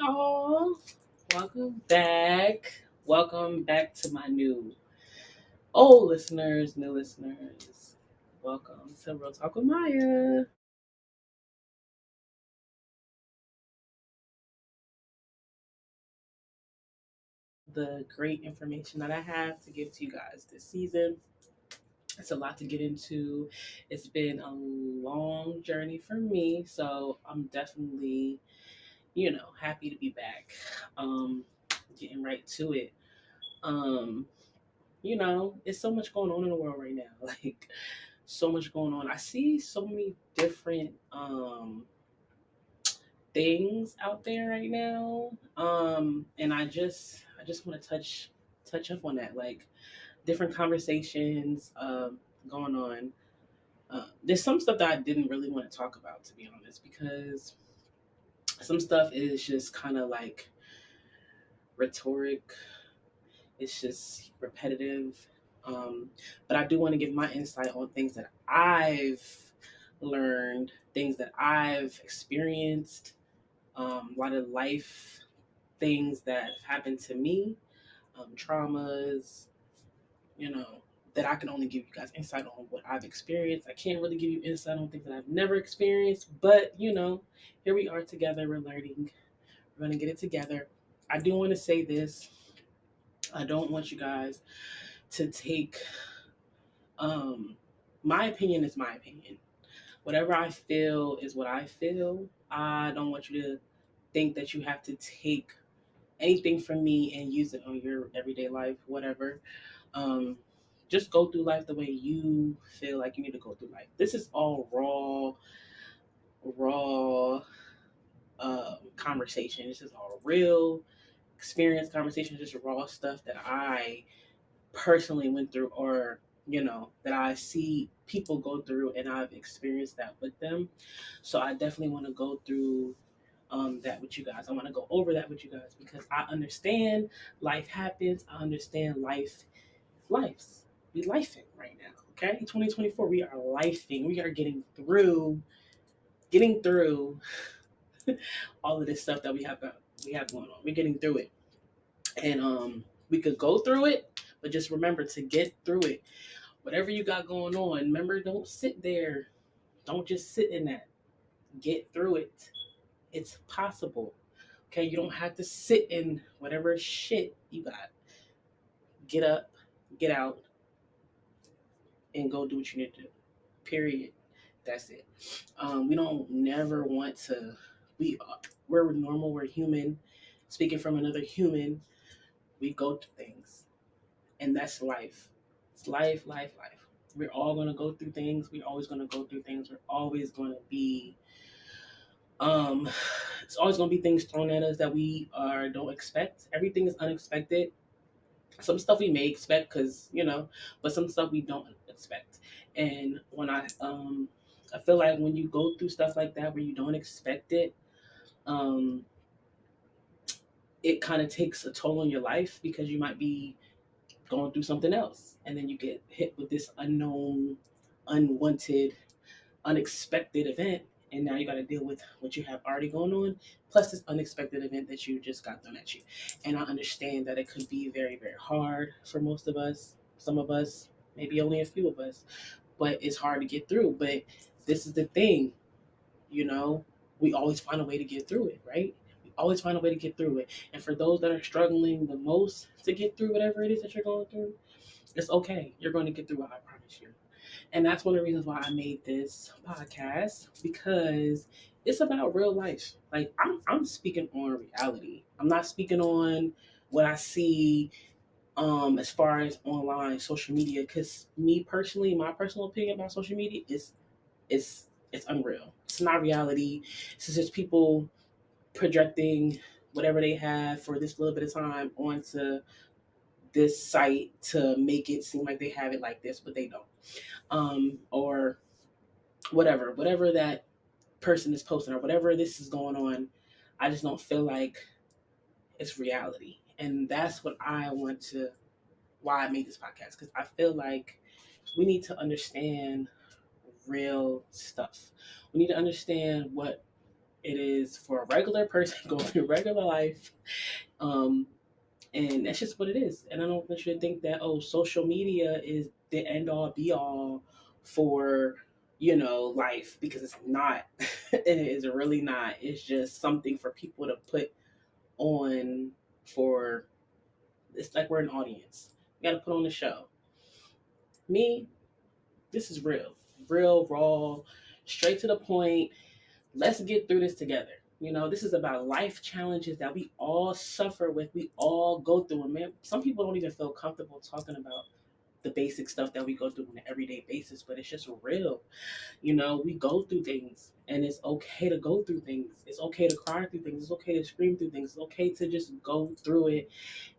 y'all. Welcome back. Welcome back to my old listeners, new listeners. Welcome to Real Talk with Maya. The great information that I have to give to you guys this season. It's a lot to get into. It's been a long journey for me, so I'm definitely, happy to be back. Getting right to it. Um, it's so much going on in the world right now. Like so much going on. I see so many different things out there right now. And I just want to touch up on that. Like different conversations going on. There's some stuff that I didn't really want to talk about, to be honest, because some stuff is just kind of like rhetoric. It's just repetitive. But I do want to give my insight on things that I've learned, things that I've experienced, a lot of life things that have happened to me, traumas, you know, that I can only give you guys insight on what I've experienced. I can't really give you insight on things that I've never experienced, but here we are together. We're learning. We're going to get it together. I do want to say this. I don't want you guys to take um my opinion is my opinion. Whatever I feel is what I feel. I don't want you to think that you have to take anything from me and use it on your everyday life, whatever. Um, just go through life the way you feel like you need to go through life. This is all raw conversation. This is all real experience conversation, just raw stuff that I personally went through or that I see people go through and I've experienced that with them. So I definitely want to go through that with you guys. I want to go over that with you guys because I understand life happens. I understand life's we lifing right now. Okay, 2024, we are lifing. We are getting through all of this stuff that we have going on. We're getting through it, and we could go through it, but just remember to get through it. Whatever you got going on, remember, don't sit there. Don't just sit in that. Get through it. It's possible. Okay, you don't have to sit in whatever shit you got. Get up, get out, and go do what you need to do. Period. That's it. We don't never want to. We're normal. We're human. Speaking from another human, we go through things, and that's life. It's life, life, life. We're all gonna go through things. We're always gonna go through things. We're always gonna be um it's always gonna be things thrown at us that we don't expect. Everything is unexpected. Some stuff we may expect because but some stuff we don't expect. And when I feel like when you go through stuff like that where you don't expect it, um it kind of takes a toll on your life because you might be going through something else and then you get hit with this unknown, unwanted, unexpected event, and now you got to deal with what you have already going on plus this unexpected event that you just got thrown at you. And I understand that it could be very, very hard for most of us, some of us, maybe only a few of us, but it's hard to get through. But this is the thing, you know we always find a way to get through it, right? We always find a way to get through it. And for those that are struggling the most to get through whatever it is that you're going through, it's okay. You're going to get through it, I promise you. And that's one of the reasons why I made this podcast, because it's about real life. Like I'm speaking on reality. I'm not speaking on what I see as far as online social media, cuz me personally, my personal opinion about social media is unreal. It's not reality. It's just people projecting whatever they have for this little bit of time onto this site to make it seem like they have it like this, but they don't. Or whatever that person is posting or whatever this is going on, I just don't feel like it's reality. And that's what I want to, why I made this podcast, because I feel like we need to understand real stuff. We need to understand what It is for a regular person going through regular life. Um, and that's just what it is. And I don't want you to think that, oh, social media is the end all be all for, life, because it's not. It is really not. It's just something for people to put on for, it's like we're an audience. We got to put on the show. Me, this is real, real, raw, straight to the point. Let's get through this together. This is about life challenges that we all suffer with, we all go through. And man, some people don't even feel comfortable talking about the basic stuff that we go through on an everyday basis, but it's just real. We go through things, and it's okay to go through things. It's okay to cry through things. It's okay to scream through things. It's okay to just go through it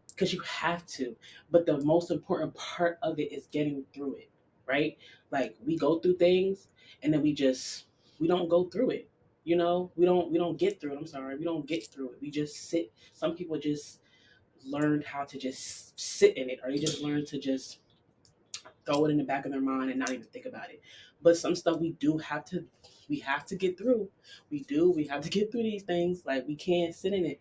because you have to. But the most important part of it is getting through it, right? Like, we go through things, and then we don't go through it. We don't get through it. I'm sorry, we don't get through it. We just sit. Some people just learned how to just sit in it, or they just learn to just throw it in the back of their mind and not even think about it. But some stuff we have to get through. We have to get through these things. Like, we can't sit in it.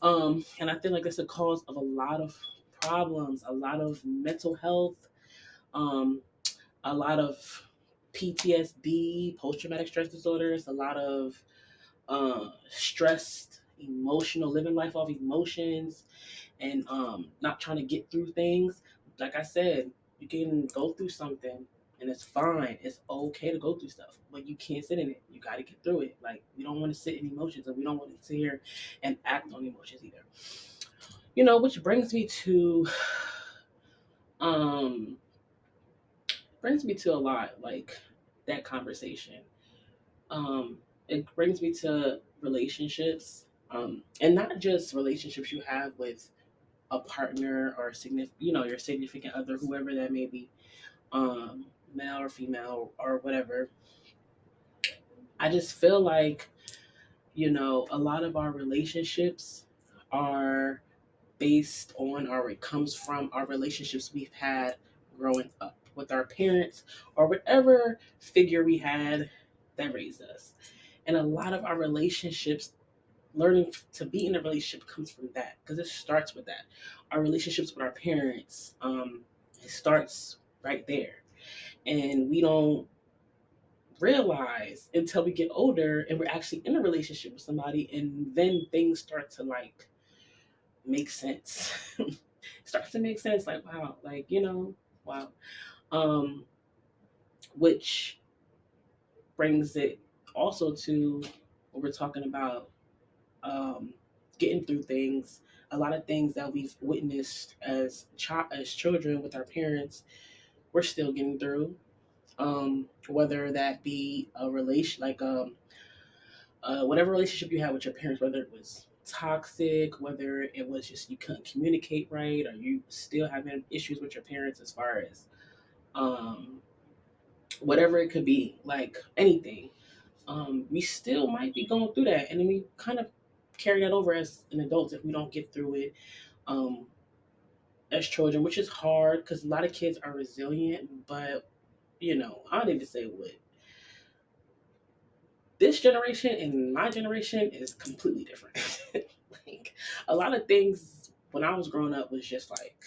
And I feel like it's a cause of a lot of problems, a lot of mental health, um, a lot of PTSD, post traumatic stress disorders, a lot of stressed, emotional, living life off emotions, and not trying to get through things. Like I said, you can go through something and it's fine. It's okay to go through stuff, but you can't sit in it. You got to get through it. Like, we don't want to sit in emotions, and we don't want to sit here and act on emotions either. Which um brings me to a lot, like, that conversation. Um, it brings me to relationships, and not just relationships you have with a partner or your significant other, whoever that may be, um, male or female or whatever. I just feel like, a lot of our relationships are based on, or it comes from, our relationships we've had growing up with our parents or whatever figure we had that raised us. And a lot of our relationships, learning to be in a relationship, comes from that, because it starts with that. Our relationships with our parents, it starts right there. And we don't realize until we get older and we're actually in a relationship with somebody, and then things start to, like, make sense. Starts to make sense, like, wow, like, wow. um which brings it also to what we're talking about, um getting through things. A lot of things that we've witnessed as children with our parents, we're still getting through. Whether that be a relation, like, whatever relationship you had with your parents, whether it was toxic, whether it was just you couldn't communicate right, or you still having issues with your parents, as far as, um, whatever it could be, like anything, we still might be going through that, and then we kind of carry that over as an adult if we don't get through it, um, as children, which is hard because a lot of kids are resilient, but I don't need to say what this generation and my generation is completely different. Like, a lot of things when I was growing up was just like,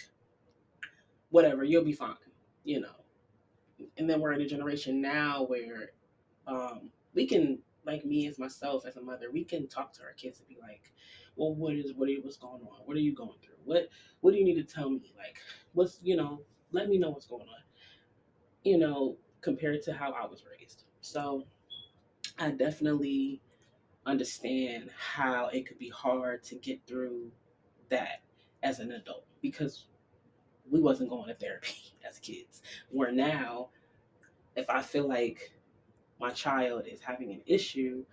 whatever, you'll be fine, you know. And then we're in a generation now where, we can, like, me as myself as a mother, we can talk to our kids and be like, well, what's going on? What are you going through? What do you need to tell me? Like, what's, let me know what's going on. Compared to how I was raised. So I definitely understand how it could be hard to get through that as an adult, because we wasn't going to therapy as kids. Where now, if I feel like my child is having an issue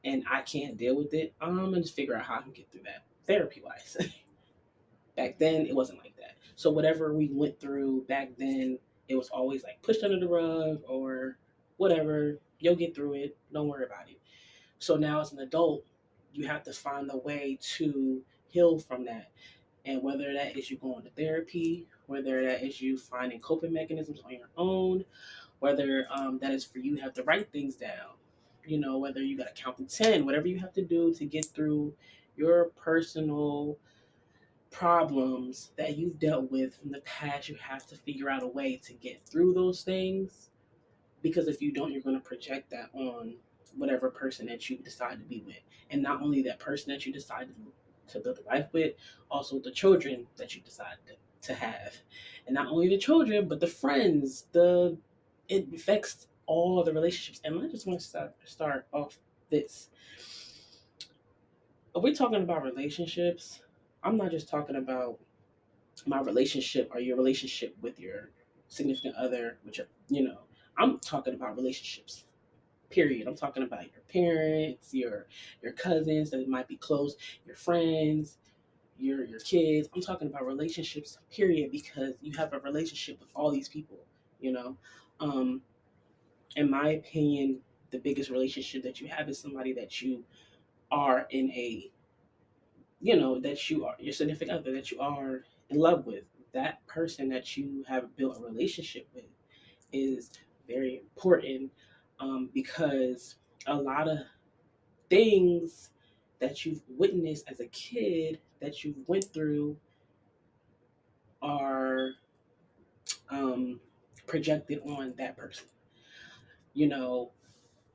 and I can't deal with it, I'm gonna just figure out how I can get through that therapy wise. Back then, it wasn't like that. So whatever we went through back then, it was always like pushed under the rug or whatever. You'll get through it. Don't worry about it. So now, as an adult, you have to find a way to heal from that. And whether that is you going to therapy, whether that is you finding coping mechanisms on your own, whether that is for you to have to write things down. Whether you got to count to 10, whatever you have to do to get through your personal problems that you've dealt with from the past, you have to figure out a way to get through those things, because if you don't, you're going to project that on whatever person that you decide to be with. And not only that person that you decide to build a life with, also the children that you decide to have. And not only the children, but the friends, it affects all the relationships. And I just want to start off this. If we're talking about relationships, I'm not just talking about my relationship or your relationship with your significant other, which are, I'm talking about relationships. Period. I'm talking about your parents, your cousins that might be close, your friends, your kids. I'm talking about relationships. Period, because you have a relationship with all these people. You know, um, in my opinion, the biggest relationship that you have is somebody that you are in a that you are your significant other, that you are in love with. That person that you have built a relationship with is very important, because a lot of things that you've witnessed as a kid that you've went through are, um, projected on that person. You know,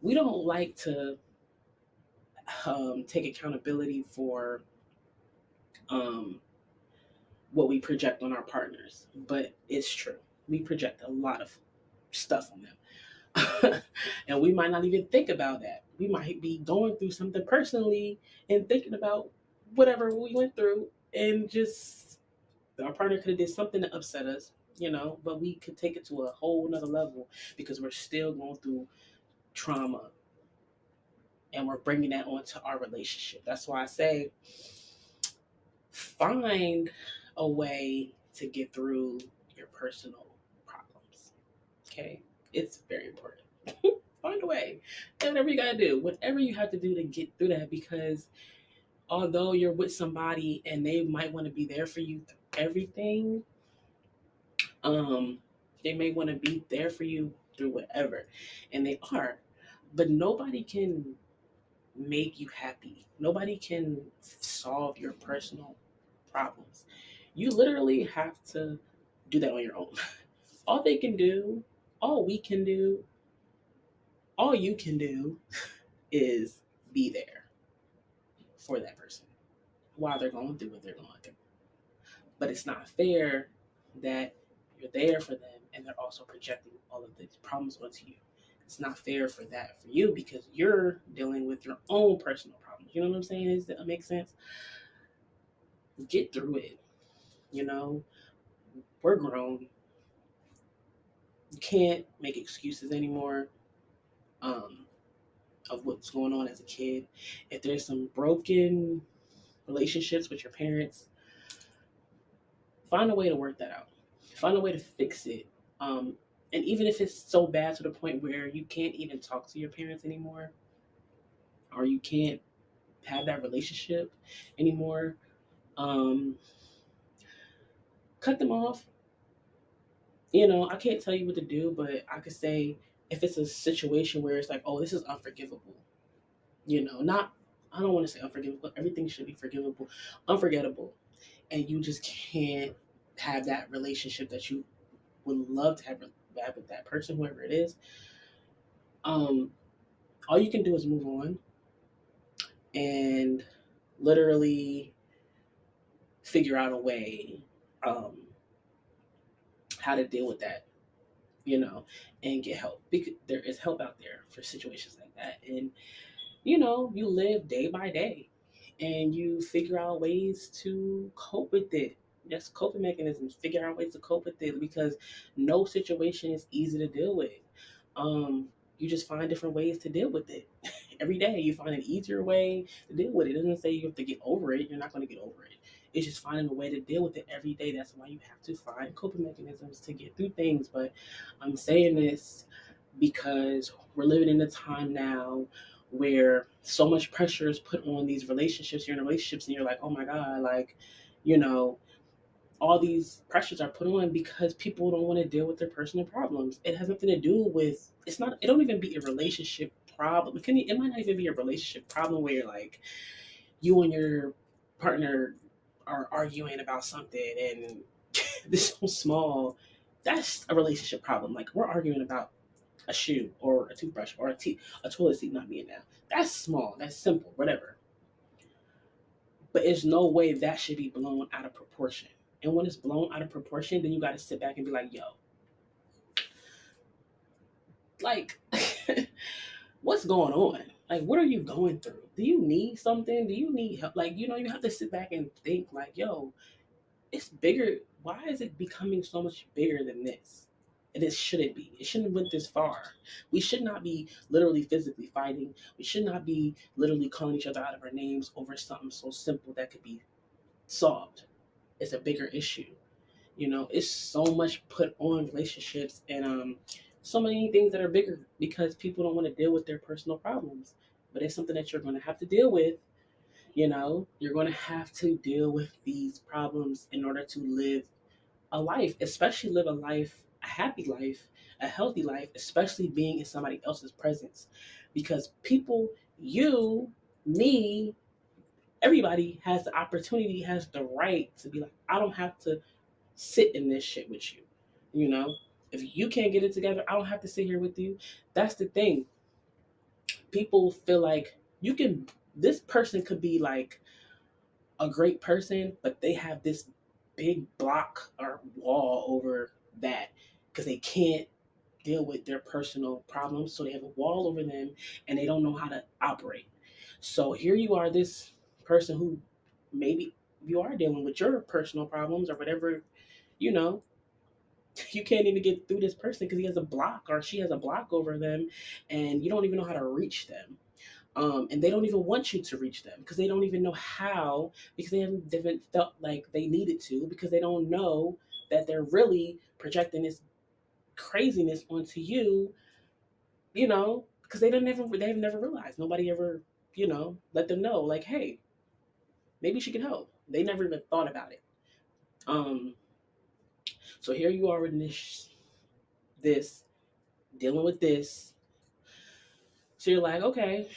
we don't like to, take accountability for, um, what we project on our partners, but it's true. We project a lot of stuff on them. And we might not even think about that. We might be going through something personally and thinking about whatever we went through, and just our partner could have did something to upset us, but we could take it to a whole nother level because we're still going through trauma, and we're bringing that onto our relationship. That's why I say find a way to get through your personal problems. Okay? It's very important. Find a way. Whatever you gotta do, whatever you have to do to get through that, because although you're with somebody and they might want to be there for you through everything, um, they may want to be there for you through whatever, and they are, but nobody can make you happy. Nobody can solve your personal problems. You literally have to do that on your own. All they can do, all we can do, all you can do is be there for that person while they're going through what they're going through. But it's not fair that you're there for them and they're also projecting all of these problems onto you. It's not fair for that for you because you're dealing with your own personal problems. You know what I'm saying? Does that make sense? Get through it. You know, we're grown. You can't make excuses anymore, um, of what's going on as a kid. If there's some broken relationships with your parents, find a way to work that out. Find a way to fix it. Um, and even if it's so bad to the point where you can't even talk to your parents anymore, or you can't have that relationship anymore, um, cut them off. I can't tell you what to do, but I could say if it's a situation where it's like, oh, this is unforgivable, not, I don't want to say unforgivable. Everything should be forgivable, unforgettable, and you just can't have that relationship that you would love to have with that person, whoever it is. Um, all you can do is move on and literally figure out a way, um, how to deal with that, you know, and get help, because there is help out there for situations like that. And you live day by day and you figure out ways to cope with it. Just coping mechanisms, figure out ways to cope with it, because no situation is easy to deal with. You just find different ways to deal with it. Every day you find an easier way to deal with it. It doesn't say you have to get over it. You're not going to get over it. It's just finding a way to deal with it every day. That's why you have to find coping mechanisms to get through things. But I'm saying this because we're living in a time now where so much pressure is put on these relationships. You're in relationships and you're like, oh my God, like, you know, all these pressures are put on because people don't want to deal with their personal problems. It has nothing to do with, it's not, it don't even be a relationship problem. It might not even be a relationship problem where you're like you and your partner are arguing about something and this so small. That's a relationship problem. Like we're arguing about a shoe or a toothbrush or a toilet seat not being there. That's small. That's simple. Whatever. But there's no way that should be blown out of proportion. And when it's blown out of proportion, then you got to sit back and be like, yo, like, what's going on? Like, what are you going through? Do you need something? Do you need help? Like, you have to sit back and think, like, yo, it's bigger. Why is it becoming so much bigger than this? And it shouldn't be. It shouldn't have went this far. We should not be literally physically fighting. We should not be literally calling each other out of our names over something so simple that could be solved. It's a bigger issue. It's so much put on relationships and so many things that are bigger because people don't want to deal with their personal problems. But it's something that you're going to have to deal with. You're going to have to deal with these problems in order to live a life, especially live a life, a happy life, a healthy life, especially being in somebody else's presence. Because people, you, me, everybody has the opportunity, has the right to be like, I don't have to sit in this shit with you. You know, if you can't get it together, I don't have to sit here with you. That's the thing. People feel like this person could be like a great person, but they have this big block or wall over that because they can't deal with their personal problems. So they have a wall over them and they don't know how to operate. So here you are, this person who maybe you are dealing with your personal problems or whatever, you know, you can't even get through this person because he has a block or she has a block over them and you don't even know how to reach them. And they don't even want you to reach them because they don't even know how because they haven't felt like they needed to because they don't know that they're really projecting this craziness onto you, because they've never realized. Nobody ever, let them know like, hey, maybe she can help. They never even thought about it. Um, so here you are in this dealing with this. So you're like, okay,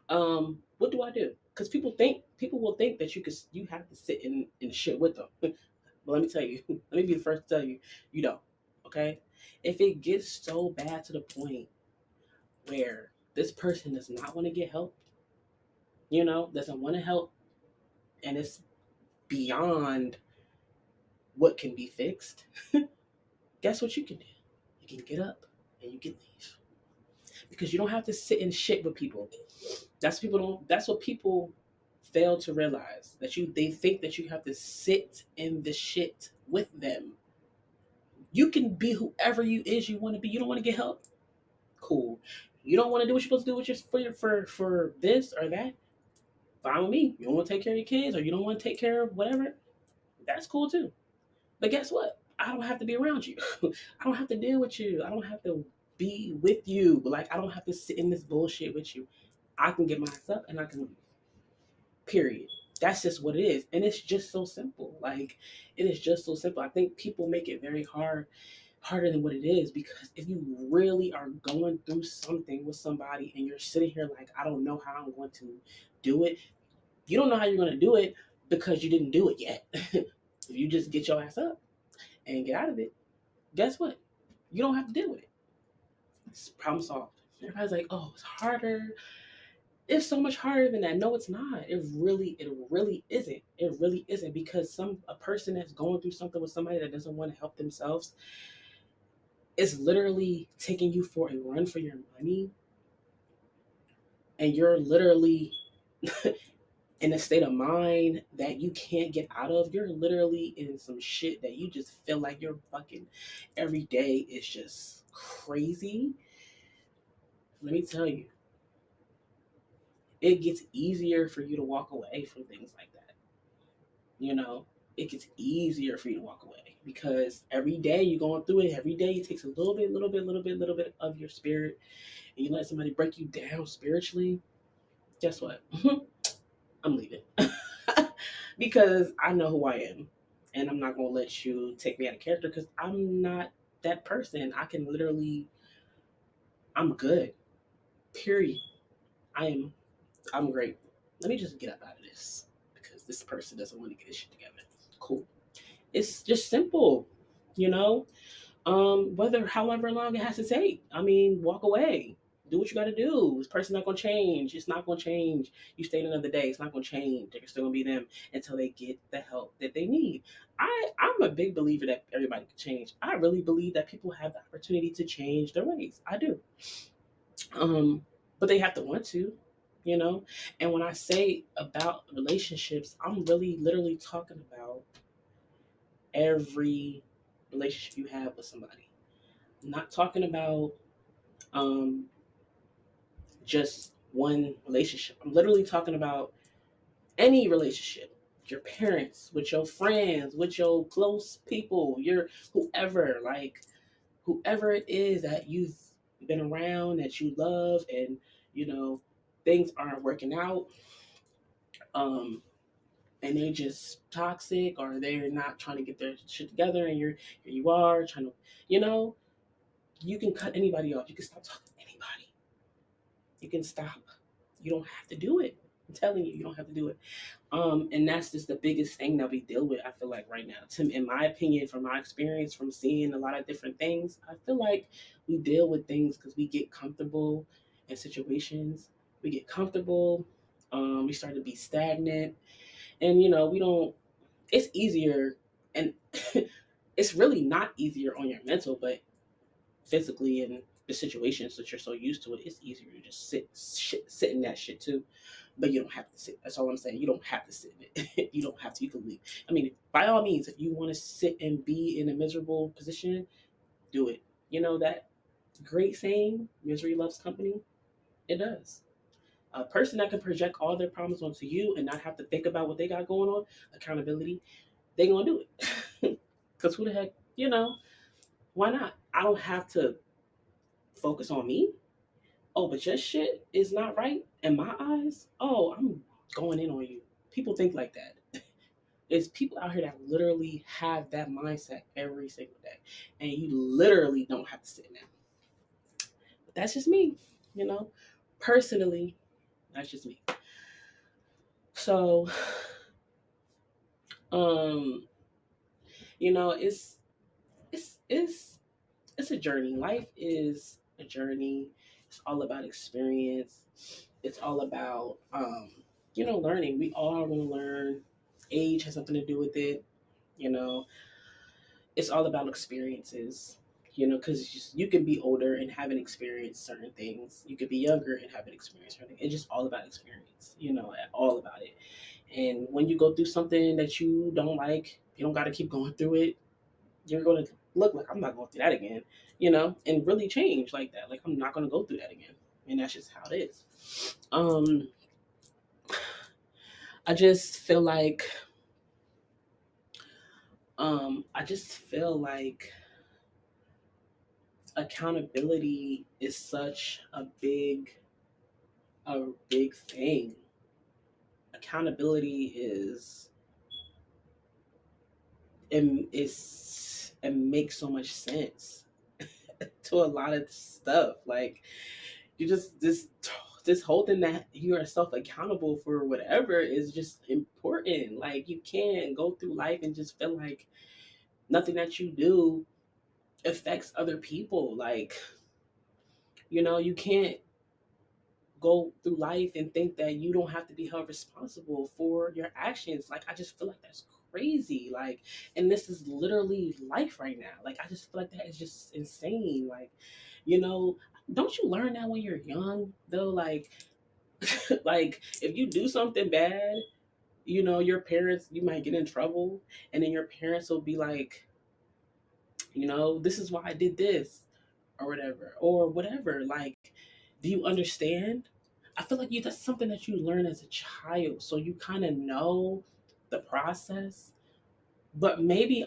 what do I do? Because people will think that you have to sit in shit with them. But let me tell you, let me be the first to tell you, you don't. Okay, if it gets so bad to the point where this person does not want to get help, doesn't want to help, and it's beyond what can be fixed, guess what you can do? You can get up and you can leave because you don't have to sit in shit with people. That's what people fail to realize that they think that you have to sit in the shit with them. You can be whoever you want to be. You don't want to get help? Cool. You don't want to do what you're supposed to do with for this or that? Fine with me. You don't want to take care of your kids or you don't want to take care of whatever? That's cool too. But guess what? I don't have to be around you. I don't have to deal with you. I don't have to be with you. Like I don't have to sit in this bullshit with you. I can get myself and I can leave. Period. That's just what it is. And it's just so simple. Like it is just so simple. I think people make it very harder than what it is because if you really are going through something with somebody and you're sitting here like, I don't know how I'm going to do it, you don't know how you're going to do it because you didn't do it yet. If you just get your ass up and get out of it, guess what? You don't have to deal with it. It's problem solved. Everybody's like, oh, it's harder. It's so much harder than that. No, it's not. It really isn't. It really isn't because a person that's going through something with somebody that doesn't want to help themselves is literally taking you for a run for your money, and you're literally in a state of mind that you can't get out of. You're literally in some shit that you just feel like you're fucking every day is just crazy. Let me tell you, it gets easier for you to walk away from things like that. You know, it gets easier for you to walk away because every day you're going through it. Every day it takes a little bit of your spirit, and you let somebody break you down spiritually. Guess what? I'm leaving because I know who I am, and I'm not gonna let you take me out of character because I'm not that person. I can literally, I'm good. Period. I am I'm great. Let me just get up out of this because this person doesn't want to get his shit together. Cool. It's just simple, you know. Whether however long it has to take. I mean, walk away. Do what you got to do. This person's not gonna change. It's not gonna change. You stayed another day. It's not gonna change. They're still gonna be them until they get the help that they need. I'm a big believer that everybody can change. I really believe that people have the opportunity to change their ways. I do. But they have to want to, you know. And when I say about relationships, I'm really literally talking about every relationship you have with somebody. I'm not talking about um, just one relationship. I'm literally talking about any relationship. Your parents, with your friends, with your close people, your whoever, like whoever it is that you've been around that you love, and you know things aren't working out, um, and they're just toxic or they're not trying to get their shit together, and here you are trying to, you know, you can cut anybody off. You can stop talking to anybody. You can stop. You don't have to do it. I'm telling you, you don't have to do it. And that's just the biggest thing that we deal with. I feel like right now, in my opinion, from my experience, from seeing a lot of different things, I feel like we deal with things because we get comfortable in situations. We get comfortable. We start to be stagnant, and we don't. It's easier, and it's really not easier on your mental, but physically and the situations that you're so used to it, it's easier to just sit in that shit too. But you don't have to sit. That's all I'm saying. You don't have to sit in it. You don't have to. You can leave. I mean, by all means, if you want to sit and be in a miserable position, do it. You know that great saying, "Misery loves company." It does. A person that can project all their problems onto you and not have to think about what they got going on, accountability, they gonna do it. Cause who the heck, why not? I don't have to focus on me. Oh, but your shit is not right in my eyes. Oh, I'm going in on you. People think like that. There's people out here that literally have that mindset every single day. And you literally don't have to sit in that. But that's just me, you know. Personally, that's just me. So, um, it's it's a journey. Life is a journey. It's all about experience. It's all about learning. We all want to learn. Age has something to do with it. You know, it's all about experiences. Because you can be older and haven't experienced certain things. You could be younger and haven't experienced certain things. It's just all about experience. All about it. And when you go through something that you don't like, you don't got to keep going through it. You're going to look like, I'm not going through that again, and really change like that. Like, I'm not going to go through that again. And that's just how it is. I just feel like, I just feel like accountability is such a big thing. Accountability it makes so much sense to a lot of stuff. Like, you just this whole thing that you are self accountable for whatever is just important. Like, you can't go through life and just feel like nothing that you do affects other people. Like, you can't go through life and think that you don't have to be held responsible for your actions. Like, I just feel like that's crazy. Like, and this is literally life right now. Like, I just feel like that is just insane. Like, you know, don't you learn that when you're young though? Like, like if you do something bad, your parents, you might get in trouble, and then your parents will be like, this is why I did this, or whatever. Like, do you understand? I feel like that's something that you learn as a child, so you kind of know the process. But maybe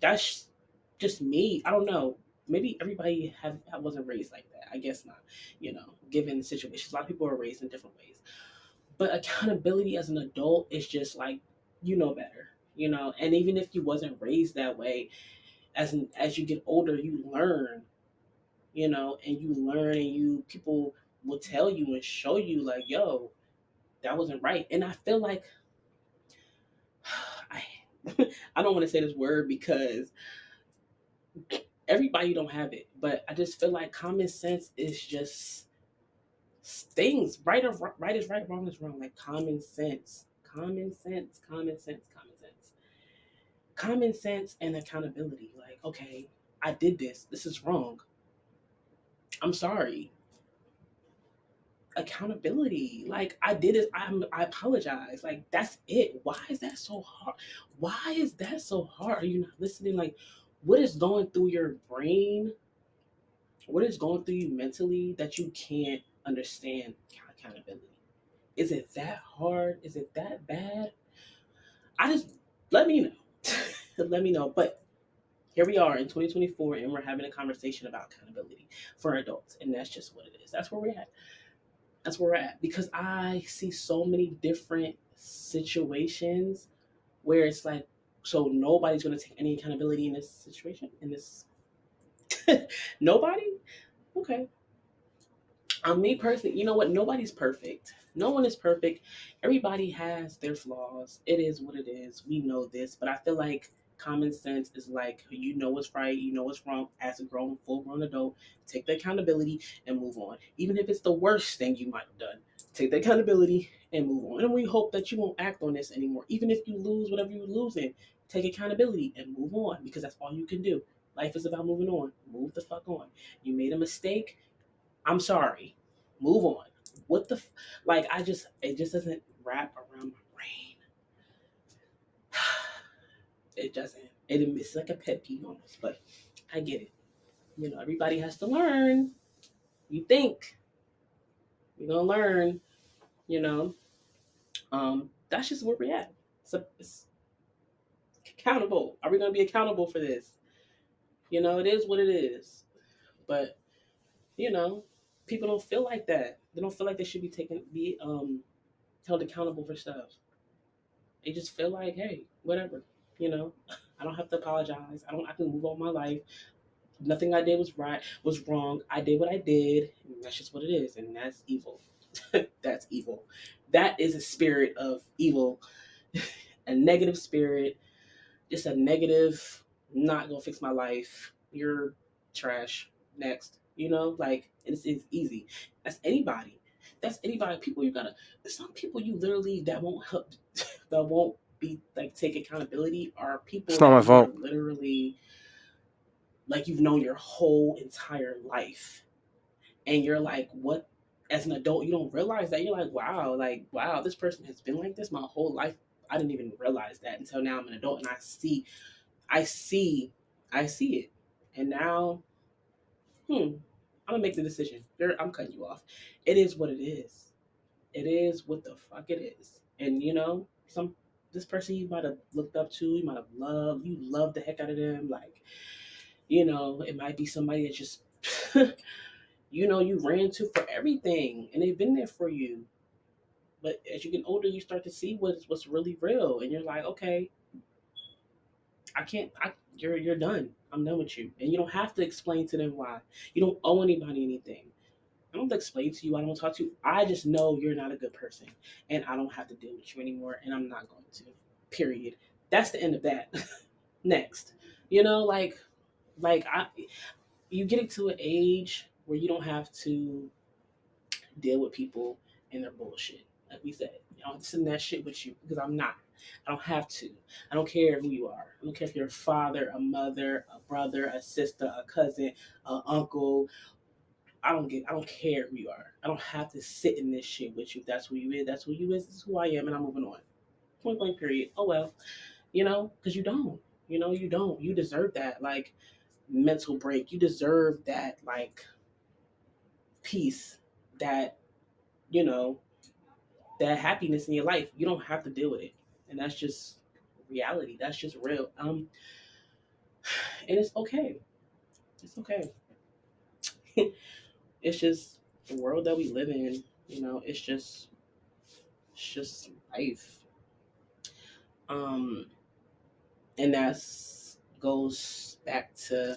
that's just me. I don't know. Maybe everybody wasn't raised like that. I guess not. Given the situations, a lot of people are raised in different ways. But accountability as an adult is just like, better. And even if you wasn't raised that way, as you get older, you learn and you learn, and people will tell you and show you like, yo, that wasn't right. And I feel like I I don't want to say this word because everybody don't have it, but I just feel like common sense is just things. Right is right, wrong is wrong. Like common sense, common sense, common sense, common sense, common sense, and accountability. Like, okay, I did this. This is wrong. I'm sorry. Accountability. Like I did it. I apologize. Like that's it. Why is that so hard? Why is that so hard? Are you not listening? Like, what is going through your brain? What is going through you mentally that you can't understand accountability? Is it that hard? Is it that bad? I just let me know. Let me know. But here we are in 2024, and we're having a conversation about accountability for adults, and that's just what it is. That's where we're at. That's where we're at because I see so many different situations where it's like, so nobody's going to take any accountability in this situation. In this, nobody. Okay, me personally, you know what? Nobody's perfect. No one is perfect. Everybody has their flaws. It is what it is. We know this, but I feel like common sense is like you know what's right, you know what's wrong. As a full grown adult, take the accountability and move on. Even if it's the worst thing you might have done, take the accountability and move on. And we hope that you won't act on this anymore. Even if you lose whatever you're losing, take accountability and move on because that's all you can do. Life is about moving on. Move the fuck on. You made a mistake. I'm sorry. Move on. What the like? It just doesn't wrap around my brain. It doesn't. It's like a pet peeve almost, but I get it. Everybody has to learn. You think you're gonna learn. You know, that's just where we're at. So it's accountable. Are we gonna be accountable for this? It is what it is. But you know, people don't feel like that. They don't feel like they should be held accountable for stuff. They just feel like, hey, whatever, you know, I don't have to apologize. I can move on with my life. Nothing I did was right, was wrong. I did what I did, and that's just what it is, and that's evil. That's evil. That is a spirit of evil, a negative spirit, just a negative, not gonna fix my life. You're trash. Next. Like it's easy. That's anybody. That's anybody. People you gotta some people you literally that won't help that won't be like take accountability are people It's not that my you are fault. literally like you've known your whole entire life. And you're like, what as an adult you don't realize that. You're like, wow, this person has been like this my whole life. I didn't even realize that until now I'm an adult and I see, I see it, and now, I'm gonna make the decision. I'm cutting you off. It is what it is. It is what the fuck it is. And some this person you might have looked up to, you might have loved the heck out of them. Like, it might be somebody that just, you ran to for everything, and they've been there for you. But as you get older, you start to see what's really real, and you're like, okay, I can't. You're done. I'm done with you, and you don't have to explain to them why. You don't owe anybody anything. I don't have to explain to you. I don't talk to you. I just know you're not a good person, and I don't have to deal with you anymore, and I'm not going to. Period. That's the end of that. Next, like you getting to an age where you don't have to deal with people and their bullshit. Like we said, I don't send that shit with you because I'm not. I don't have to. I don't care who you are. I don't care if you're a father, a mother, a brother, a sister, a cousin, an uncle. I don't care who you are. I don't have to sit in this shit with you. If that's who you is, that's who you is. This is who I am, and I'm moving on. Point blank. Period. Oh well. Because you don't. You don't. You deserve that like mental break. You deserve that like peace. That you know that happiness in your life. You don't have to deal with it, and that's just reality. That's just real. And it's okay. It's okay. It's just the world that we live in. It's just life. Um, and that's goes back to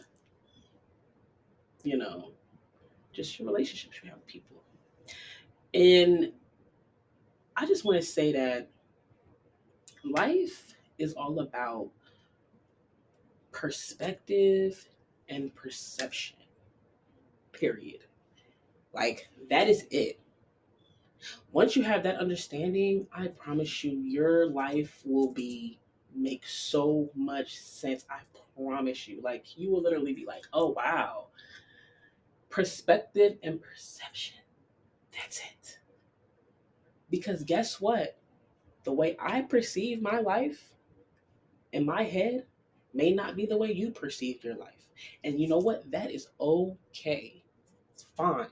you know just your relationships you have with people. And I just want to say that life is all about perspective and perception, period. Like, that is it. Once you have that understanding, I promise you, your life will be make so much sense. I promise you. Like, you will literally be like, oh wow. Perspective and perception. That's it. Because guess what? The way I perceive my life in my head may not be the way you perceive your life. And you know what? That is okay. It's fine.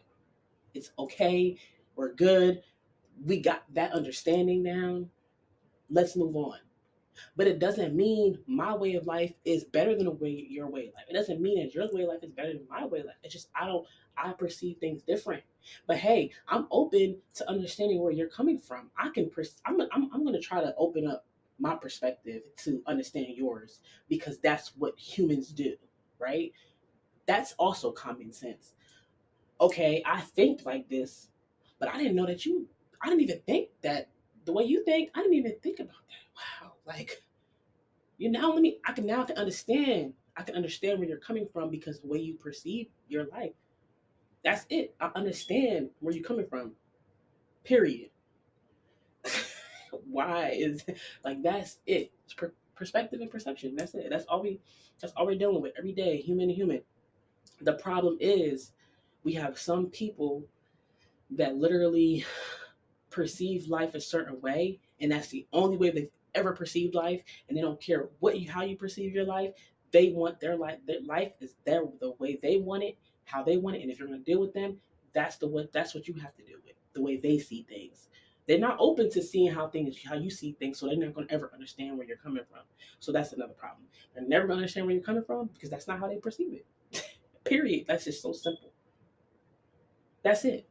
It's okay. We're good. We got that understanding down. Let's move on. But it doesn't mean my way of life is better than your way of life. It doesn't mean that your way of life is better than my way of life. It's just I perceive things different. But hey, I'm open to understanding where you're coming from. I'm going to try to open up my perspective to understand yours because that's what humans do, right? That's also common sense. Okay, I think like this, but I didn't know that you. I didn't even think that the way you think. I didn't even think about that. Wow, like you now let me I can understand. I can understand where you're coming from because the way you perceive your life. That's it. I understand where you're coming from. Period. Why is like that's it. It's perspective and perception. That's it. That's all we're dealing with every day, human to human. The problem is we have some people that literally perceive life a certain way, and that's the only way they've ever perceived life, and they don't care how you perceive your life. They want their life is the way they want it, how they want it, and if you're going to deal with them, that's what you have to deal with, the way they see things. They're not open to seeing how you see things, so they're not going to ever understand where you're coming from. So that's another problem. They're never going to understand where you're coming from because that's not how they perceive it. Period. That's just so simple. That's it.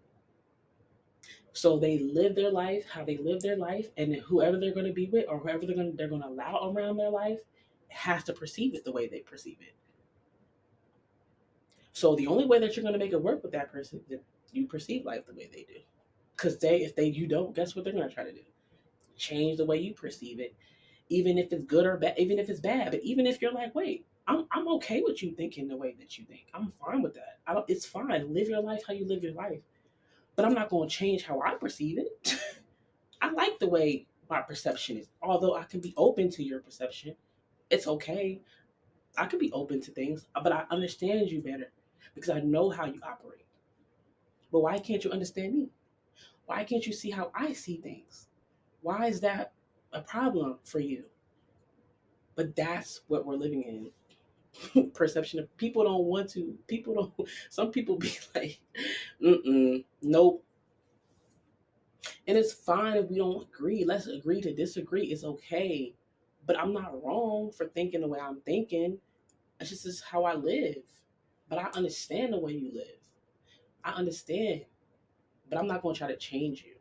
So they live their life how they live their life, and whoever they're going to be with or whoever they're going to allow around their life has to perceive it the way they perceive it. So the only way that you're going to make it work with that person is if you perceive life the way they do. Because if they you don't, guess what they're going to try to do? Change the way you perceive it, even if it's good or bad, even if it's bad. But even if you're like, wait, I'm okay with you thinking the way that you think. I'm fine with that. I don't. It's fine. Live your life how you live your life. But I'm not going to change how I perceive it. I like the way my perception is. Although I can be open to your perception, it's okay. I can be open to things, but I understand you better because I know how you operate. But why can't you understand me? Why can't you see how I see things? Why is that a problem for you? But that's what we're living in. Perception of people don't want to. People don't. Some people be like, nope. And it's fine if we don't agree. Let's agree to disagree. It's okay. But I'm not wrong for thinking the way I'm thinking. It's just how I live. But I understand the way you live. I understand. But I'm not going to try to change you.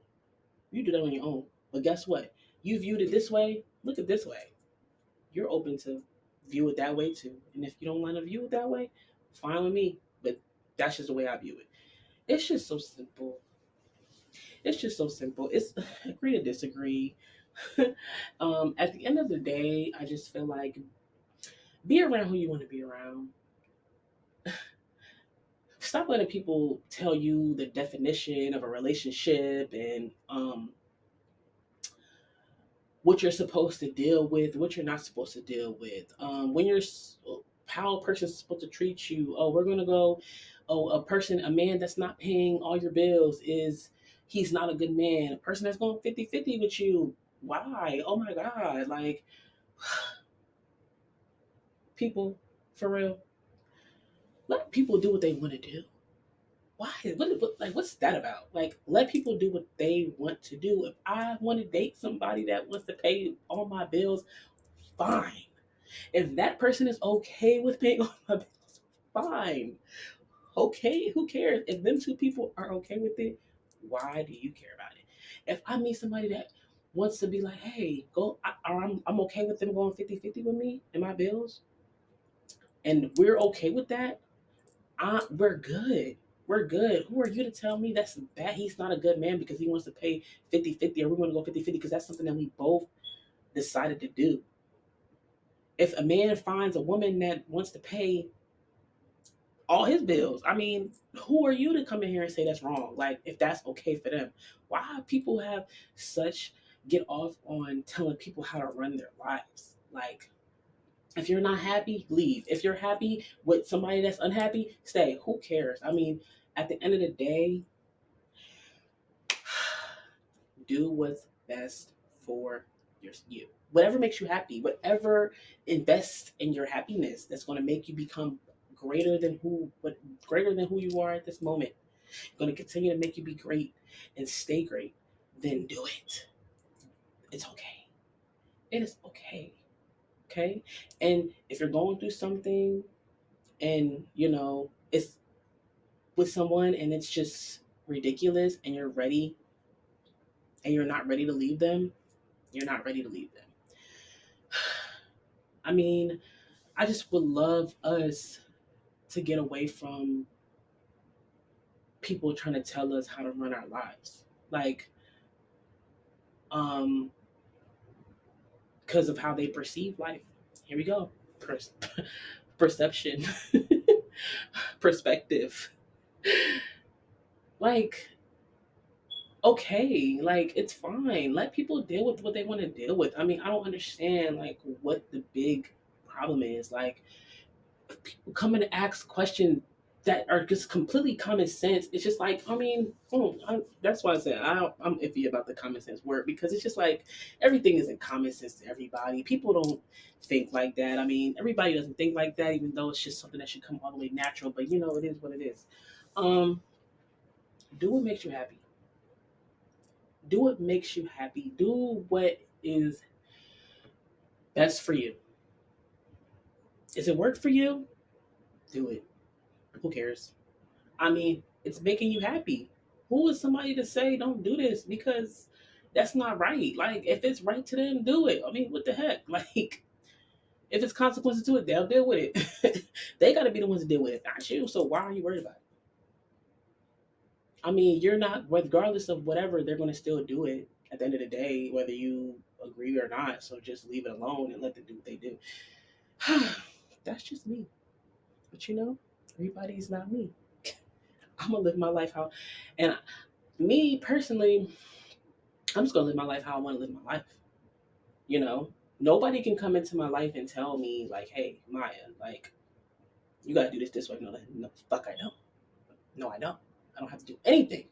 You do that on your own. But guess what? You viewed it this way. Look at this way. You're open to view it that way too. And if you don't want to view it that way, fine with me. But that's just the way I view it. It's just so simple. It's just so simple. It's agree to disagree. At the end of the day, I just feel like be around who you want to be around. Stop letting people tell you the definition of a relationship and what you're supposed to deal with, what you're not supposed to deal with. When you're how a person's supposed to treat you. Oh, we're gonna go. Oh, a man that's not paying all your bills is he's not a good man. A person that's going 50-50 with you. Why? Oh my God! Like people, for real, let people do what they want to do. Why? What's that about? Like, let people do what they want to do. If I want to date somebody that wants to pay all my bills, fine. If that person is okay with paying all my bills, fine. Okay, who cares? If them two people are okay with it, why do you care about it? If I meet somebody that wants to be like, hey, I'm okay with them going 50-50 with me and my bills, and we're okay with that, we're good. We're good. Who are you to tell me that's bad? He's not a good man because he wants to pay 50-50, or we want to go 50-50 because that's something that we both decided to do. If a man finds a woman that wants to pay all his bills, I mean, who are you to come in here and say that's wrong? Like, if that's okay for them, why people have such get off on telling people how to run their lives? Like, if you're not happy, leave. If you're happy with somebody that's unhappy, stay. Who cares? I mean, at the end of the day, do what's best for you. Whatever makes you happy, whatever invests in your happiness, that's going to make you become greater than who you are at this moment. Going to continue to make you be great and stay great. Then do it. It's okay. It is okay. Okay. And if you're going through something and it's with someone and it's just ridiculous and you're ready and you're not ready to leave them, you're not ready to leave them. I mean, I just would love us to get away from people trying to tell us how to run our lives. Like, um, because of how they perceive life. Here we go. Per- Perception, perspective. Like, okay, like it's fine. Let people deal with what they want to deal with. I mean, I don't understand like what the big problem is. Like, people come and ask questions that are just completely common sense. It's just like, I mean, that's why I said I'm iffy about the common sense word, because it's just like everything isn't common sense to everybody. People don't think like that. I mean, everybody doesn't think like that, even though it's just something that should come all the way natural. But it is what it is. Um, do what makes you happy. Do what makes you happy. Do what is best for you. Is it work for you? Do it. Who cares? I mean, it's making you happy. Who is somebody to say don't do this because that's not right? Like, if it's right to them, do it. I mean, what the heck? Like, if it's consequences to it, they'll deal with it. They got to be the ones to deal with it, not you. So why are you worried about it? I mean, you're not, regardless of whatever, they're going to still do it at the end of the day, whether you agree or not. So just leave it alone and let them do what they do. That's just me. But everybody's not me. I'm gonna live my life how, and me personally, I'm just gonna live my life how I want to live my life. You know, Nobody can come into my life and tell me like, "Hey, Maya, like you gotta do this way." No, fuck, I don't. No, I don't. I don't have to do anything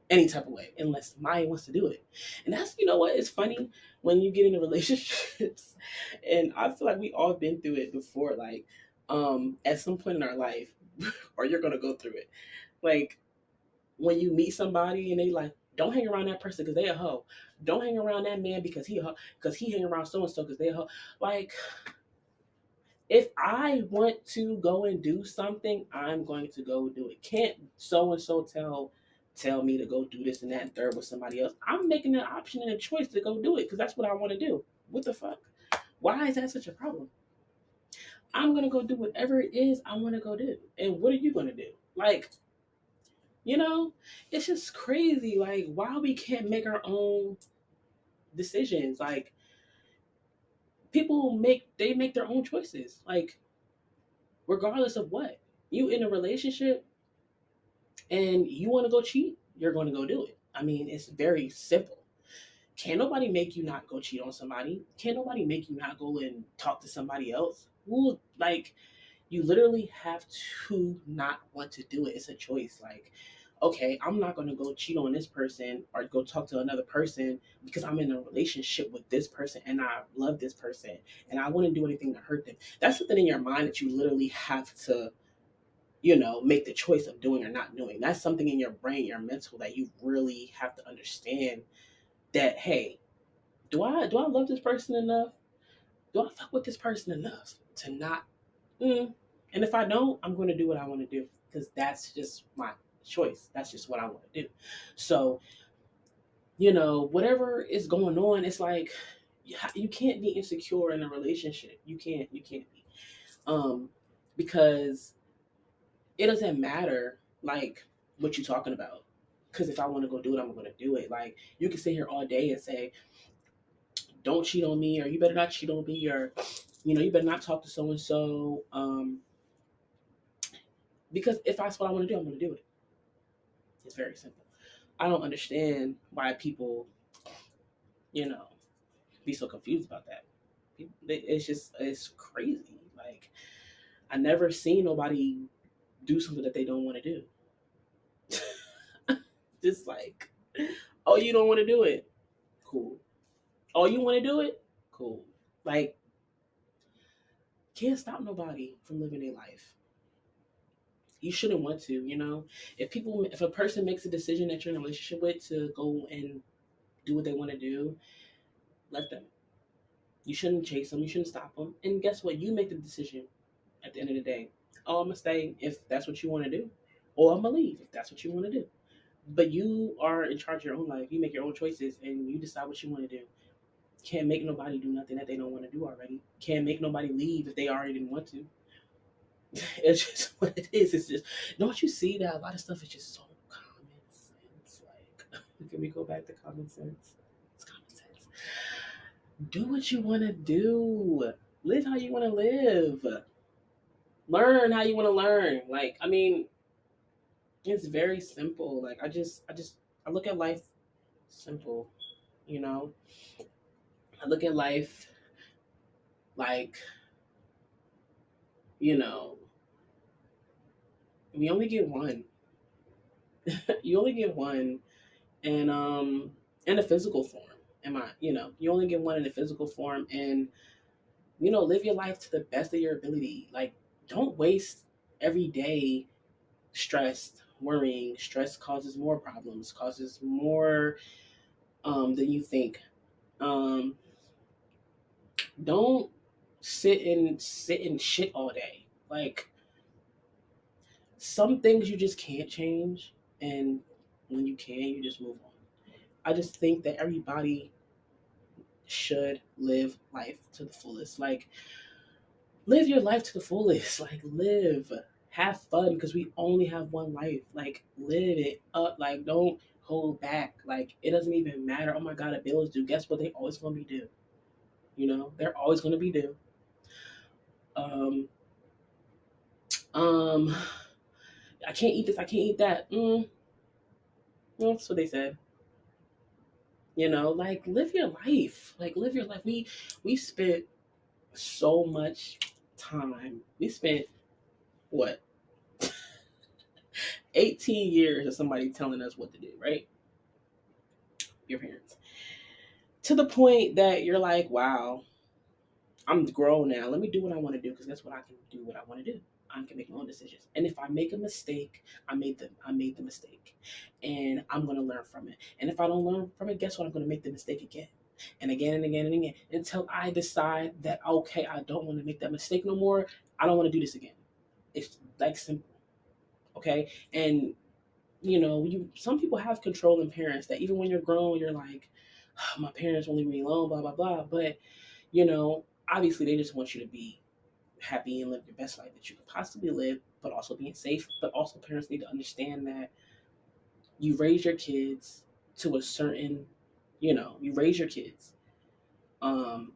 any type of way unless Maya wants to do it. And that's what it's funny when you get into relationships, and I feel like we all been through it before. Like, at some point in our life, or you're gonna go through it. Like, when you meet somebody and they like, don't hang around that person because they a hoe. Don't hang around that man because he a hoe, because he hang around so and so because they a hoe. Like, if I want to go and do something, I'm going to go do it. Can't so and so tell me to go do this and that and third with somebody else. I'm making an option and a choice to go do it because that's what I want to do. What the fuck? Why is that such a problem? I'm gonna go do whatever it is I want to go do. And what are you gonna do? Like, you know, it's just crazy. Like, why we can't make our own decisions? Like, people make their own choices. Like, regardless of what, you in a relationship and you want to go cheat, you're going to go do it. I mean, it's very simple. Can't nobody make you not go cheat on somebody. Can't nobody make you not go and talk to somebody else. Who like You literally have to not want to do it. It's a choice. Like, okay, I'm not going to go cheat on this person or go talk to another person because I'm in a relationship with this person and I love this person and I wouldn't do anything to hurt them. That's something in your mind that you literally have to, make the choice of doing or not doing. That's something in your brain, your mental, that you really have to understand that, hey, do I love this person enough? Do I fuck with this person enough to not and if I don't, I'm going to do what I want to do because that's just my choice. That's just what I want to do. So, whatever is going on, it's like you can't be insecure in a relationship. You can't. You can't be. Um, because it doesn't matter. Like, What you talking about? Because if I want to go do it, I'm going to do it. Like, you can sit here all day and say, don't cheat on me, or you better not cheat on me, or, you better not talk to so and so. Because if that's what I want to do, I'm going to do it. It's very simple. I don't understand why people, you know, be so confused about that. It's crazy. Like, I never seen nobody do something that they don't want to do. Just like, oh, you don't want to do it? Cool. Oh, you want to do it? Cool. Like, can't stop nobody from living their life. You shouldn't want to. If a person makes a decision that you're in a relationship with to go and do what they want to do, let them. You shouldn't chase them. You shouldn't stop them. And guess what? You make the decision at the end of the day. Oh, I'm gonna stay if that's what you want to do, or I'm gonna leave if that's what you want to do. But you are in charge of your own life. You make your own choices, and you decide what you want to do. Can't make nobody do nothing that they don't want to do already. Can't make nobody leave if they already didn't want to. It's just what it is. It's just, don't you see that a lot of stuff is just so common sense? Like, can we go back to common sense? It's common sense. Do what you want to do. Live how you want to live. Learn how you want to learn. Like, I mean, it's very simple. Like, I look at life simple. You know, I look at life like, you know, we only get one. You only get one, and in a physical form. You only get one in a physical form, and live your life to the best of your ability. Like, don't waste every day stressed, worrying. Stress causes more problems, causes more than you think. Um, don't sit and shit all day. Like, some things you just can't change, and when you can, you just move on. I just think that everybody should live life to the fullest. Like, live your life to the fullest. Like, live, have fun, because we only have one life. Like, live it up. Like, don't hold back. Like, it doesn't even matter. Oh my God, a bill is due. Guess what? They always gonna be due. They're always gonna be due. Um, um, I can't eat this. I can't eat that. Well, that's what they said. Like, live your life. Like, live your life. We spent so much time. We spent what, 18 years of somebody telling us what to do, right? Your parents. To the point that you're like, wow, I'm grown now. Let me do what I want to do, because that's what I can do. What I want to do. I can make my own decisions. And if I make a mistake, I made the mistake, and I'm gonna learn from it. And if I don't learn from it, guess what? I'm gonna make the mistake again, and again and again and again, until I decide that, okay, I don't want to make that mistake no more. I don't want to do this again. It's like simple, okay? And some people have controlling parents that even when you're grown, you're like, "Oh, my parents won't leave me alone, blah blah blah." But obviously they just want you to be happy and live your best life that you could possibly live, but also being safe. But also, parents need to understand that you raise your kids to a certain, you raise your kids. Um,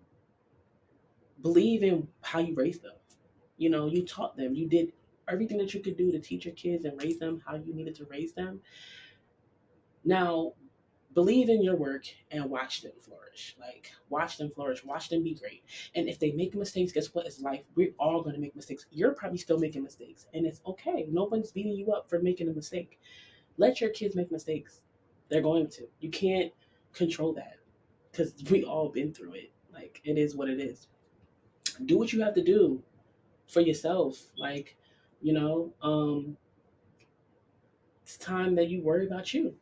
Believe in how you raised them. You taught them. You did everything that you could do to teach your kids and raise them how you needed to raise them. Now, believe in your work and watch them flourish. Like, watch them flourish, watch them be great. And if they make mistakes, guess what? It's life. We're all going to make mistakes. You're probably still making mistakes, and it's okay. No one's beating you up for making a mistake. Let your kids make mistakes. They're going to. You can't control that, because we all been through it. Like, it is what it is. Do what you have to do for yourself. Like, you know, um, it's time that you worry about you.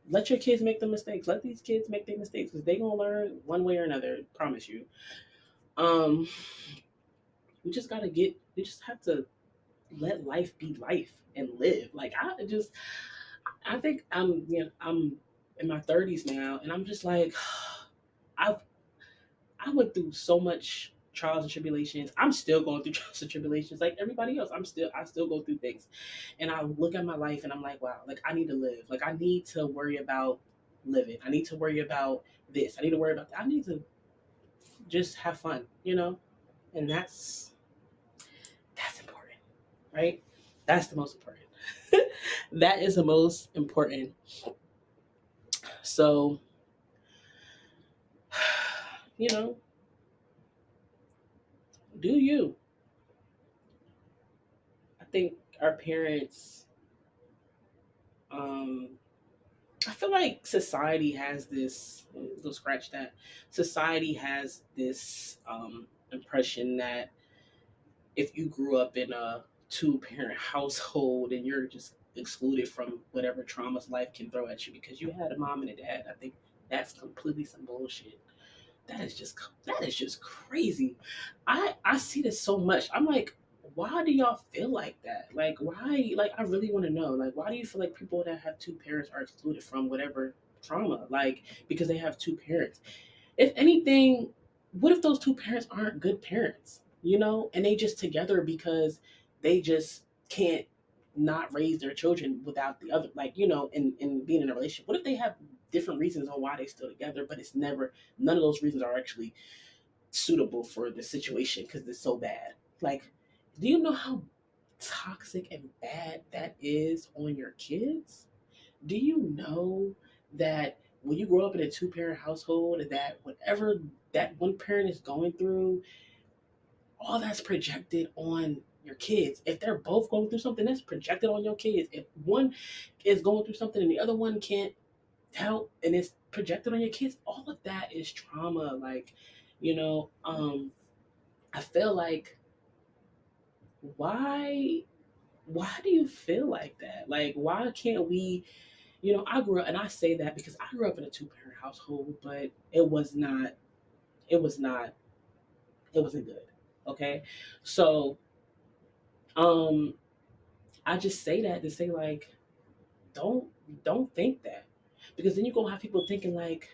Let your kids make the mistakes. Let these kids make their mistakes, because they gonna learn one way or another. Promise you. Um, we just have to let life be life and live. Like, I think I'm in my 30s now, and I'm just like, I've I went through so much trials and tribulations. I'm still going through trials and tribulations like everybody else. I still go through things. And I look at my life and I'm like, wow, like I need to live. Like I need to worry about living. I need to worry about this. I need to worry about that. I need to just have fun, you know? And that's important, right? That's the most important. That is the most important. So, you know, do you? I think our parents, um, I feel like society has this, go scratch that. Society has this impression that if you grew up in a two-parent household and you're just excluded from whatever traumas life can throw at you because you had a mom and a dad, I think that's completely some bullshit. That is just crazy. I see this so much. I'm like, why do y'all feel like that? Like why? Like I really want to know. Like why do you feel like people that have two parents are excluded from whatever trauma? Like because they have two parents. If anything, what if those two parents aren't good parents? You know, and they just together because they just can't not raise their children without the other, like and being in a relationship. What if they have different reasons on why they still together, but it's never none of those reasons are actually suitable for the situation because it's so bad. Like, do you know how toxic and bad that is on your kids? Do you know that when you grow up in a two-parent household, that whatever that one parent is going through, all that's projected on your kids. If they're both going through something, that's projected on your kids. If one is going through something and the other one can't help and it's projected on your kids, all of that is trauma. Like, I feel like why why do you feel like that? Like why can't we, I grew up and I say that because I grew up in a two-parent household, but it was not it wasn't good. Okay. So um I just say that to say like don't don't think that. Because then you're gonna have people thinking like,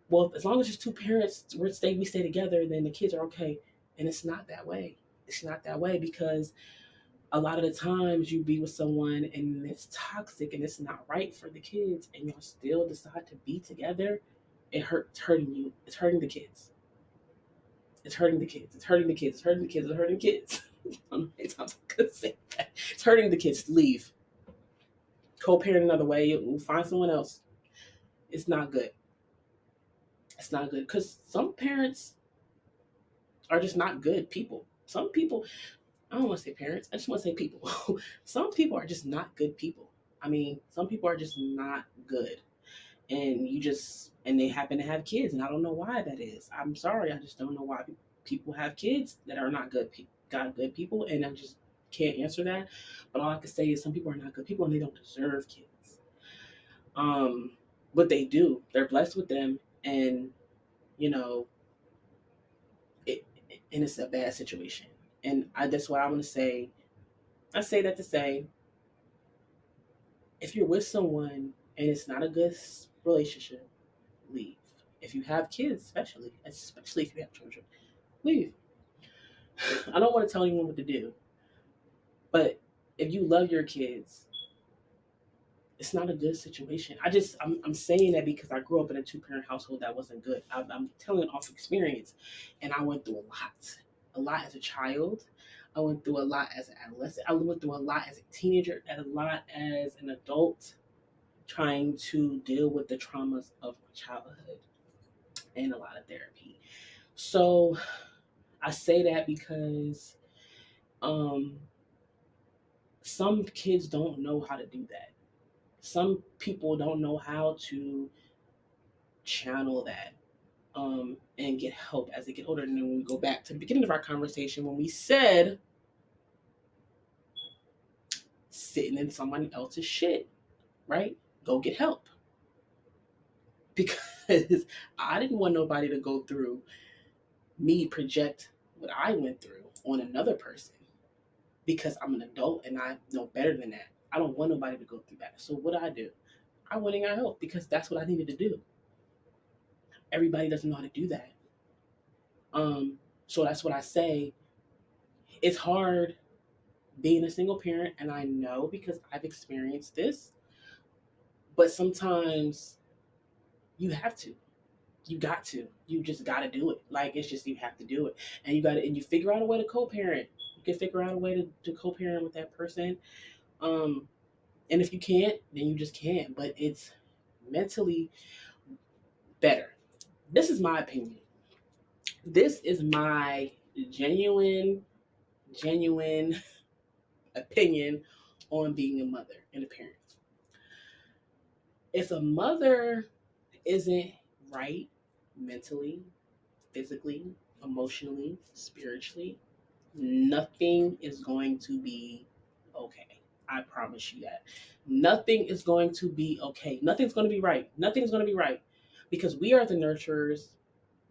well, as long as there's two parents, we stay together, then the kids are okay. And it's not that way. It's not that way because a lot of the times you be with someone and it's toxic and it's not right for the kids and y'all still decide to be together, it's hurting you. It's hurting the kids. It's hurting the kids. It's hurting the kids. It's hurting the kids. It's hurting the kids. I don't know how many times I could say that. It's hurting the kids. Leave. Co-parent another way. You'll find someone else. It's not good. It's not good because some parents are just not good people. Some people, I don't want to say parents, I just want to say people. Some people are just not good people. I mean, some people are just not good. And they happen to have kids, and I don't know why that is. I'm sorry, I just don't know why people have kids that are not got good people, and I just can't answer that. But all I can say is some people are not good people, and they don't deserve kids. Um, but they do. They're blessed with them, and you know, it, and it's a bad situation. And that's why I want to say. I say that to say, if you're with someone and it's not a good relationship, leave. If you have kids, especially if you have children, leave. I don't want to tell anyone what to do, but if you love your kids, it's not a good situation. I'm saying that because I grew up in a two-parent household that wasn't good. I'm telling off experience, and I went through a lot as a child. I went through a lot as an adolescent. I went through a lot as a teenager, and a lot as an adult, trying to deal with the traumas of my childhood and a lot of therapy. So I say that because um, some kids don't know how to do that. Some people don't know how to channel that and get help as they get older. And then when we go back to the beginning of our conversation, when we said sitting in someone else's shit, right? Go get help. Because I didn't want nobody to go through me project what I went through on another person because I'm an adult and I know better than that. I don't want nobody to go through that. So what do? I went and got help because that's what I needed to do. Everybody doesn't know how to do that. So that's what I say. It's hard being a single parent, and I know because I've experienced this, but sometimes you have to. You got to. You just got to do it. Like, it's just, you have to do it. And you got to, and you figure out a way to co parent. You can figure out a way to co parent with that person. Um, and if you can't, then you just can't. But it's mentally better. This is my opinion. This is my genuine opinion on being a mother and a parent. If a mother isn't right mentally, physically, emotionally, spiritually, nothing is going to be okay. I promise you that. Nothing is going to be okay. Nothing's going to be right. Nothing's going to be right because we are the nurturers.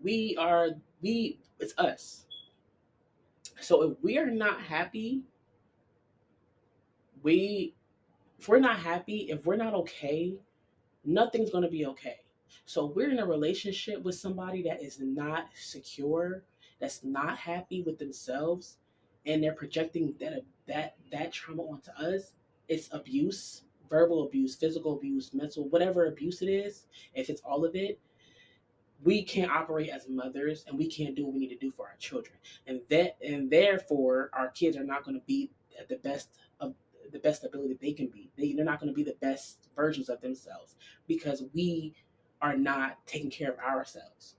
We are, it's us. So if we are not happy, we, if we're not happy, if we're not okay, nothing's going to be okay. So we're in a relationship with somebody that is not secure, that's not happy with themselves, and they're projecting that trauma onto us. It's abuse, verbal abuse, physical abuse, mental, whatever abuse it is. If it's all of it, we can't operate as mothers, and we can't do what we need to do for our children, and therefore our kids are not going to be at the best ability they can be. They're not going to be the best versions of themselves because we are not taking care of ourselves.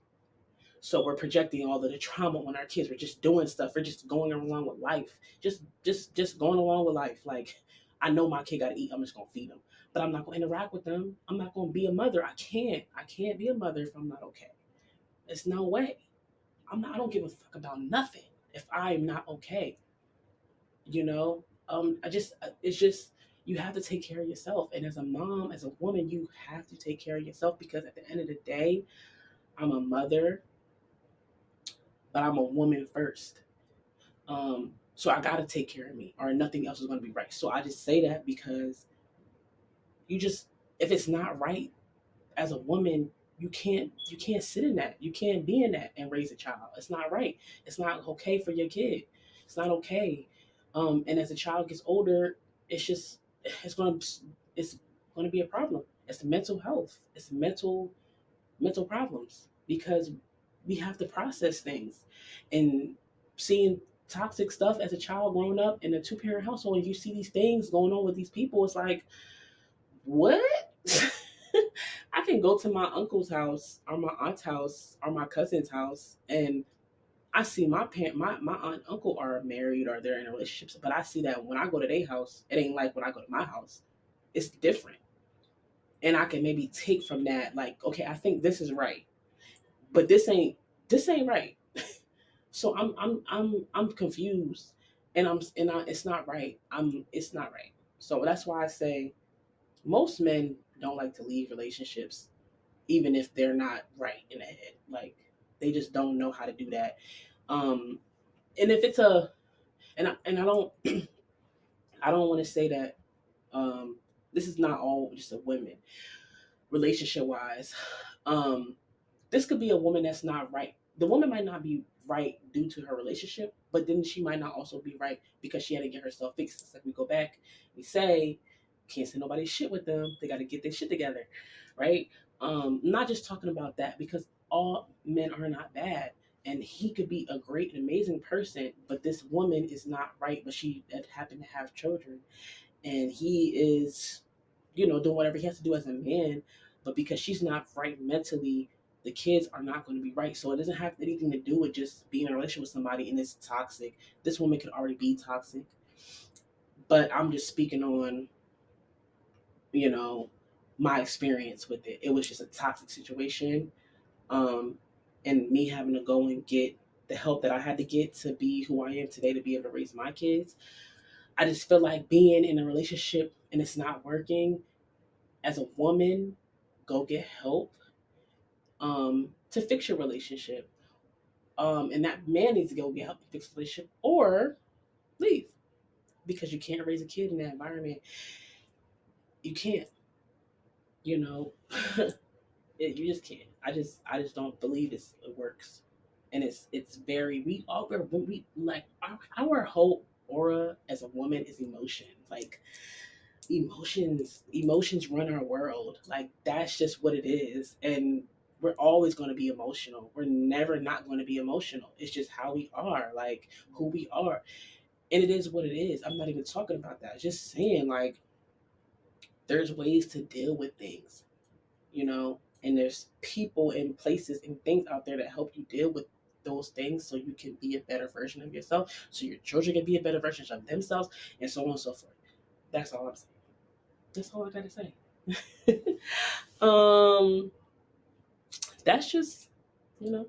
So we're projecting all of the trauma on our kids. We're just doing stuff. We're just going along with life. Just going along with life. Like, I know my kid got to eat. I'm just gonna feed them, but I'm not gonna interact with them. I'm not gonna be a mother. I can't. I can't be a mother if I'm not okay. There's no way. I'm not. I don't give a fuck about nothing if I'm not okay. You know. I just. It's just. You have to take care of yourself, and as a mom, as a woman, you have to take care of yourself because at the end of the day, I'm a mother, but I'm a woman first. So I gotta take care of me, or nothing else is gonna be right. So I just say that because you just, if it's not right as a woman, you can't sit in that. You can't be in that and raise a child. It's not right. It's not okay for your kid. It's not okay. And as the child gets older, it's just it's gonna be a problem. It's the mental health. It's mental problems because we have to process things and seeing toxic stuff as a child growing up in a two-parent household and you see these things going on with these people. It's like, what? I can go to my uncle's house or my aunt's house or my cousin's house and I see my aunt and uncle are married or they're in relationships, but I see that when I go to their house, it ain't like when I go to my house. It's different. And I can maybe take from that, like, okay, I think this is right, but this ain't right. So I'm confused, and it's not right. It's not right. So that's why I say most men don't like to leave relationships, even if they're not right in the head. Like, they just don't know how to do that. Um, and if it's a and I don't I don't want to say that this is not all just a women relationship wise. Um, this could be a woman that's not right. The woman might not be right due to her relationship, but then she might not also be right because she had to get herself fixed. It's like we go back, we say, can't say nobody shit with them. They got to get their shit together, right? Not just talking about that because all men are not bad, and he could be a great and amazing person, but this woman is not right. But she had happened to have children, and he is, doing whatever he has to do as a man, but because she's not right mentally, the kids are not going to be right. So it doesn't have anything to do with just being in a relationship with somebody and it's toxic. This woman could already be toxic, but I'm just speaking on, you know, my experience with it. It was just a toxic situation, um, and me having to go and get the help that I had to get to be who I am today to be able to raise my kids. I just feel like being in a relationship and it's not working, as a woman, go get help to fix your relationship. And that man needs to go get help to fix the relationship or leave because you can't raise a kid in that environment. You can't, you know, you just can't. I just don't believe it works. and it's very we like our whole aura as a woman is emotion. Like emotions run our world. Like that's just what it is, and we're always going to be emotional. We're never not going to be emotional. It's just how we are, like who we are, and it is what it is. I'm not even talking about that. Just saying, like, there's ways to deal with things, and there's people and places and things out there that help you deal with those things so you can be a better version of yourself, so your children can be a better version of themselves, and so on and so forth. That's all I'm saying. That's all I gotta say. um, that's just, you know,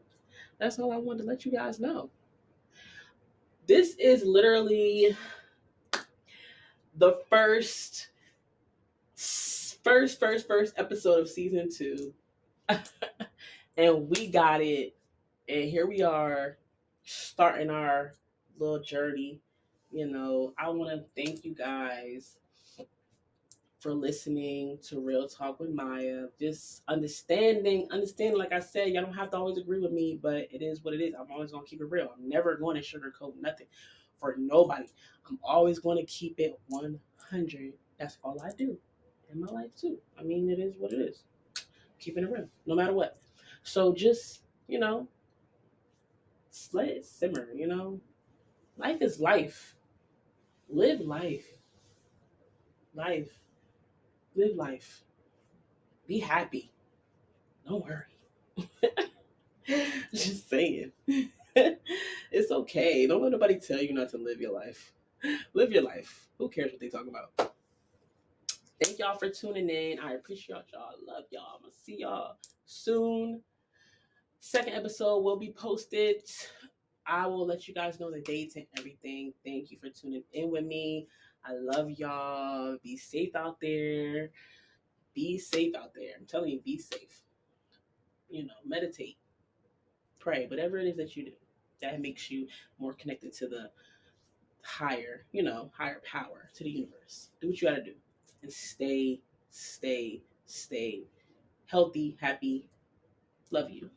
that's all I wanted to let you guys know. This is literally the first episode of season 2, and we got it. And here we are, starting our little journey. I want to thank you guys for listening to Real Talk with Maya. Just understanding. Like I said, y'all don't have to always agree with me, but it is what it is. I'm always gonna keep it real. I'm never going to sugarcoat nothing for nobody. I'm always going to keep it 100. That's all I do in my life too. I mean, it is what it is. Keeping it real, no matter what. So just, let it simmer. Life is life. Live life. Life. Live life. Be happy. Don't worry. Just saying. It's okay. Don't let nobody tell you not to live your life. Live your life. Who cares what they talk about? Thank y'all for tuning in. I appreciate y'all. Love y'all. I'm going to see y'all soon. Second episode will be posted. I will let you guys know the dates and everything. Thank you for tuning in with me. I love y'all. Be safe out there. Be safe out there. I'm telling you, be safe. Meditate, pray, whatever it is that you do that makes you more connected to the higher power, to the universe. Do what you gotta do. And stay healthy, happy. Love you.